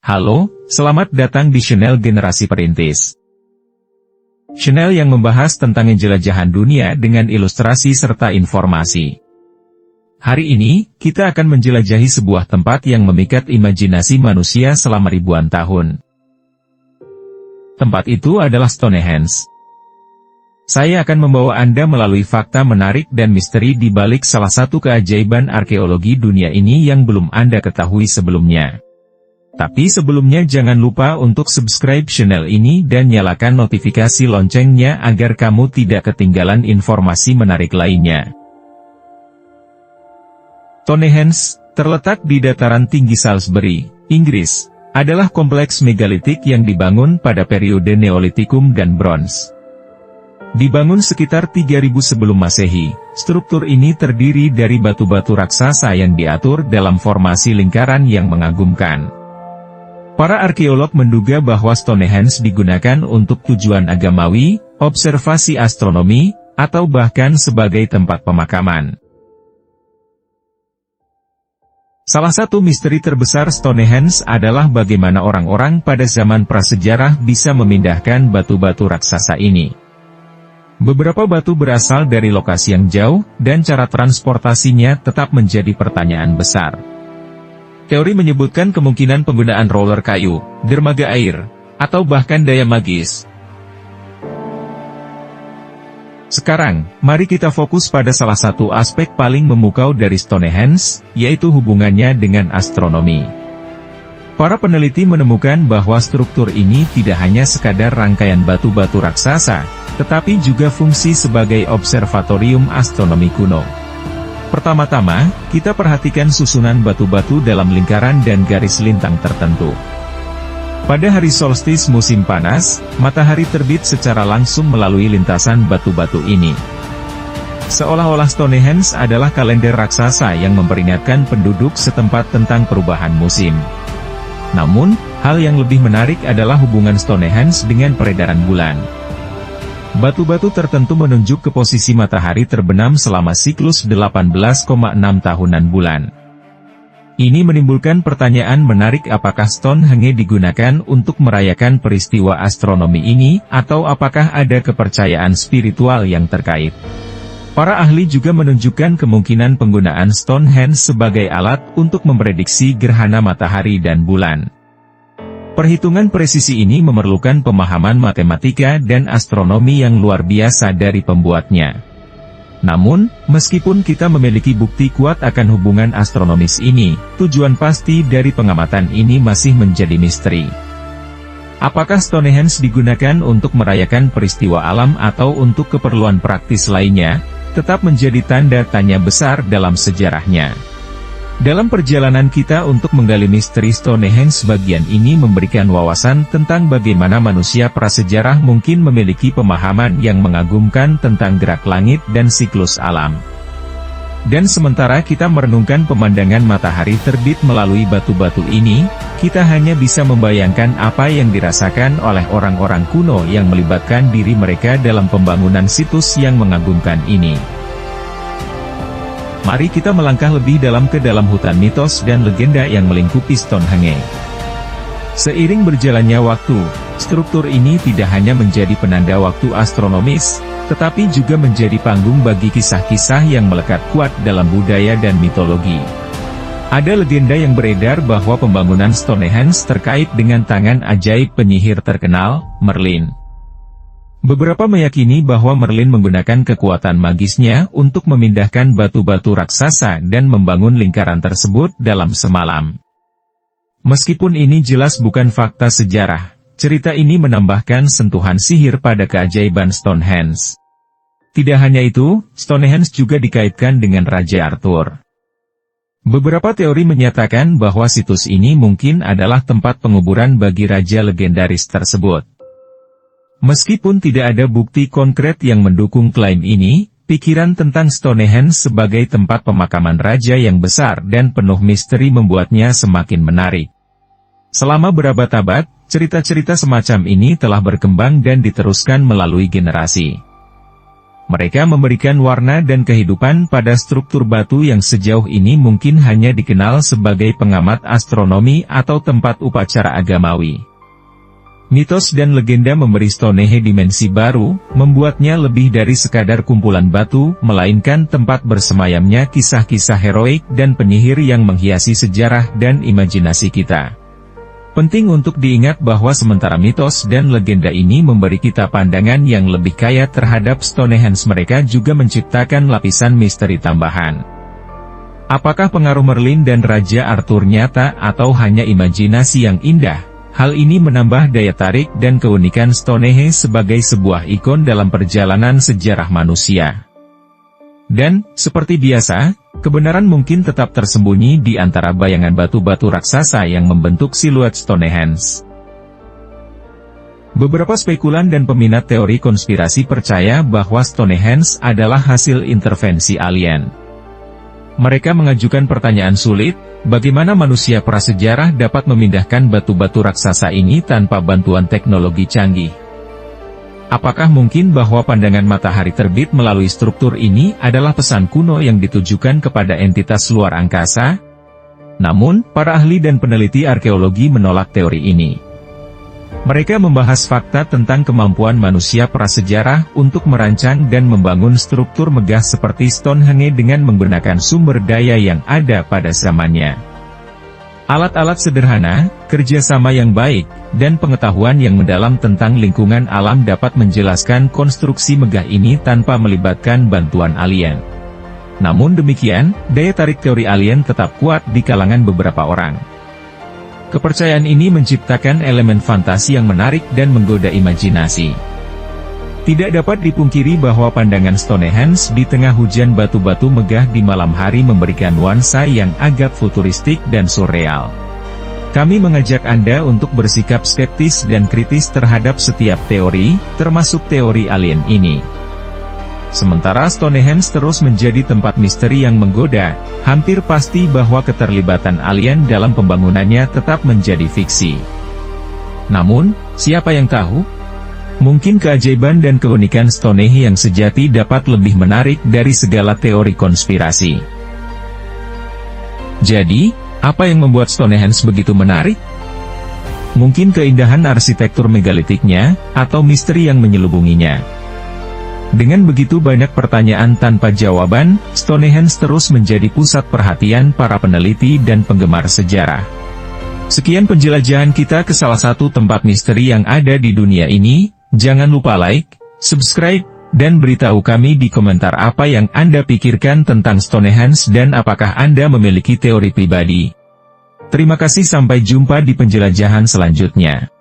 Halo, selamat datang di channel Generasi Perintis. Channel yang membahas tentang penjelajahan dunia dengan ilustrasi serta informasi. Hari ini, kita akan menjelajahi sebuah tempat yang memikat imajinasi manusia selama ribuan tahun. Tempat itu adalah Stonehenge. Saya akan membawa Anda melalui fakta menarik dan misteri di balik salah satu keajaiban arkeologi dunia ini yang belum Anda ketahui sebelumnya. Tapi sebelumnya jangan lupa untuk subscribe channel ini dan nyalakan notifikasi loncengnya agar kamu tidak ketinggalan informasi menarik lainnya. Stonehenge, terletak di dataran tinggi Salisbury, Inggris, adalah kompleks megalitik yang dibangun pada periode Neolitikum dan Bronze. Dibangun sekitar 3000 sebelum Masehi, struktur ini terdiri dari batu-batu raksasa yang diatur dalam formasi lingkaran yang mengagumkan. Para arkeolog menduga bahwa Stonehenge digunakan untuk tujuan agamawi, observasi astronomi, atau bahkan sebagai tempat pemakaman. Salah satu misteri terbesar Stonehenge adalah bagaimana orang-orang pada zaman prasejarah bisa memindahkan batu-batu raksasa ini. Beberapa batu berasal dari lokasi yang jauh, dan cara transportasinya tetap menjadi pertanyaan besar. Teori menyebutkan kemungkinan penggunaan roller kayu, dermaga air, atau bahkan daya magis. Sekarang, mari kita fokus pada salah satu aspek paling memukau dari Stonehenge, yaitu hubungannya dengan astronomi. Para peneliti menemukan bahwa struktur ini tidak hanya sekadar rangkaian batu-batu raksasa, tetapi juga fungsi sebagai observatorium astronomi kuno. Pertama-tama, kita perhatikan susunan batu-batu dalam lingkaran dan garis lintang tertentu. Pada hari solstice musim panas, matahari terbit secara langsung melalui lintasan batu-batu ini. Seolah-olah Stonehenge adalah kalender raksasa yang memperingatkan penduduk setempat tentang perubahan musim. Namun, hal yang lebih menarik adalah hubungan Stonehenge dengan peredaran bulan. Batu-batu tertentu menunjuk ke posisi matahari terbenam selama siklus 18,6 tahunan bulan. Ini menimbulkan pertanyaan menarik, apakah Stonehenge digunakan untuk merayakan peristiwa astronomi ini, atau apakah ada kepercayaan spiritual yang terkait. Para ahli juga menunjukkan kemungkinan penggunaan Stonehenge sebagai alat untuk memprediksi gerhana matahari dan bulan. Perhitungan presisi ini memerlukan pemahaman matematika dan astronomi yang luar biasa dari pembuatnya. Namun, meskipun kita memiliki bukti kuat akan hubungan astronomis ini, tujuan pasti dari pengamatan ini masih menjadi misteri. Apakah Stonehenge digunakan untuk merayakan peristiwa alam atau untuk keperluan praktis lainnya, tetap menjadi tanda tanya besar dalam sejarahnya. Dalam perjalanan kita untuk menggali misteri Stonehenge, bagian ini memberikan wawasan tentang bagaimana manusia prasejarah mungkin memiliki pemahaman yang mengagumkan tentang gerak langit dan siklus alam. Dan sementara kita merenungkan pemandangan matahari terbit melalui batu-batu ini, kita hanya bisa membayangkan apa yang dirasakan oleh orang-orang kuno yang melibatkan diri mereka dalam pembangunan situs yang mengagumkan ini. Mari kita melangkah lebih dalam ke dalam hutan mitos dan legenda yang melingkupi Stonehenge. Seiring berjalannya waktu, struktur ini tidak hanya menjadi penanda waktu astronomis, tetapi juga menjadi panggung bagi kisah-kisah yang melekat kuat dalam budaya dan mitologi. Ada legenda yang beredar bahwa pembangunan Stonehenge terkait dengan tangan ajaib penyihir terkenal, Merlin. Beberapa meyakini bahwa Merlin menggunakan kekuatan magisnya untuk memindahkan batu-batu raksasa dan membangun lingkaran tersebut dalam semalam. Meskipun ini jelas bukan fakta sejarah, cerita ini menambahkan sentuhan sihir pada keajaiban Stonehenge. Tidak hanya itu, Stonehenge juga dikaitkan dengan Raja Arthur. Beberapa teori menyatakan bahwa situs ini mungkin adalah tempat penguburan bagi raja legendaris tersebut. Meskipun tidak ada bukti konkret yang mendukung klaim ini, pikiran tentang Stonehenge sebagai tempat pemakaman raja yang besar dan penuh misteri membuatnya semakin menarik. Selama berabad-abad, cerita-cerita semacam ini telah berkembang dan diteruskan melalui generasi. Mereka memberikan warna dan kehidupan pada struktur batu yang sejauh ini mungkin hanya dikenal sebagai pengamat astronomi atau tempat upacara agamawi. Mitos dan legenda memberi Stonehenge dimensi baru, membuatnya lebih dari sekadar kumpulan batu, melainkan tempat bersemayamnya kisah-kisah heroik dan penyihir yang menghiasi sejarah dan imajinasi kita. Penting untuk diingat bahwa sementara mitos dan legenda ini memberi kita pandangan yang lebih kaya terhadap Stonehenge, mereka juga menciptakan lapisan misteri tambahan. Apakah pengaruh Merlin dan Raja Arthur nyata atau hanya imajinasi yang indah? Hal ini menambah daya tarik dan keunikan Stonehenge sebagai sebuah ikon dalam perjalanan sejarah manusia. Dan, seperti biasa, kebenaran mungkin tetap tersembunyi di antara bayangan batu-batu raksasa yang membentuk siluet Stonehenge. Beberapa spekulan dan peminat teori konspirasi percaya bahwa Stonehenge adalah hasil intervensi alien. Mereka mengajukan pertanyaan sulit, bagaimana manusia prasejarah dapat memindahkan batu-batu raksasa ini tanpa bantuan teknologi canggih? Apakah mungkin bahwa pandangan matahari terbit melalui struktur ini adalah pesan kuno yang ditujukan kepada entitas luar angkasa? Namun, para ahli dan peneliti arkeologi menolak teori ini. Mereka membahas fakta tentang kemampuan manusia prasejarah untuk merancang dan membangun struktur megah seperti Stonehenge dengan menggunakan sumber daya yang ada pada zamannya. Alat-alat sederhana, kerjasama yang baik, dan pengetahuan yang mendalam tentang lingkungan alam dapat menjelaskan konstruksi megah ini tanpa melibatkan bantuan alien. Namun demikian, daya tarik teori alien tetap kuat di kalangan beberapa orang. Kepercayaan ini menciptakan elemen fantasi yang menarik dan menggoda imajinasi. Tidak dapat dipungkiri bahwa pandangan Stonehenge di tengah hujan batu-batu megah di malam hari memberikan nuansa yang agak futuristik dan surreal. Kami mengajak Anda untuk bersikap skeptis dan kritis terhadap setiap teori, termasuk teori alien ini. Sementara Stonehenge terus menjadi tempat misteri yang menggoda, hampir pasti bahwa keterlibatan alien dalam pembangunannya tetap menjadi fiksi. Namun, siapa yang tahu? Mungkin keajaiban dan keunikan Stonehenge yang sejati dapat lebih menarik dari segala teori konspirasi. Jadi, apa yang membuat Stonehenge begitu menarik? Mungkin keindahan arsitektur megalitiknya, atau misteri yang menyelubunginya. Dengan begitu banyak pertanyaan tanpa jawaban, Stonehenge terus menjadi pusat perhatian para peneliti dan penggemar sejarah. Sekian penjelajahan kita ke salah satu tempat misteri yang ada di dunia ini. Jangan lupa like, subscribe, dan beritahu kami di komentar apa yang Anda pikirkan tentang Stonehenge dan apakah Anda memiliki teori pribadi. Terima kasih, sampai jumpa di penjelajahan selanjutnya.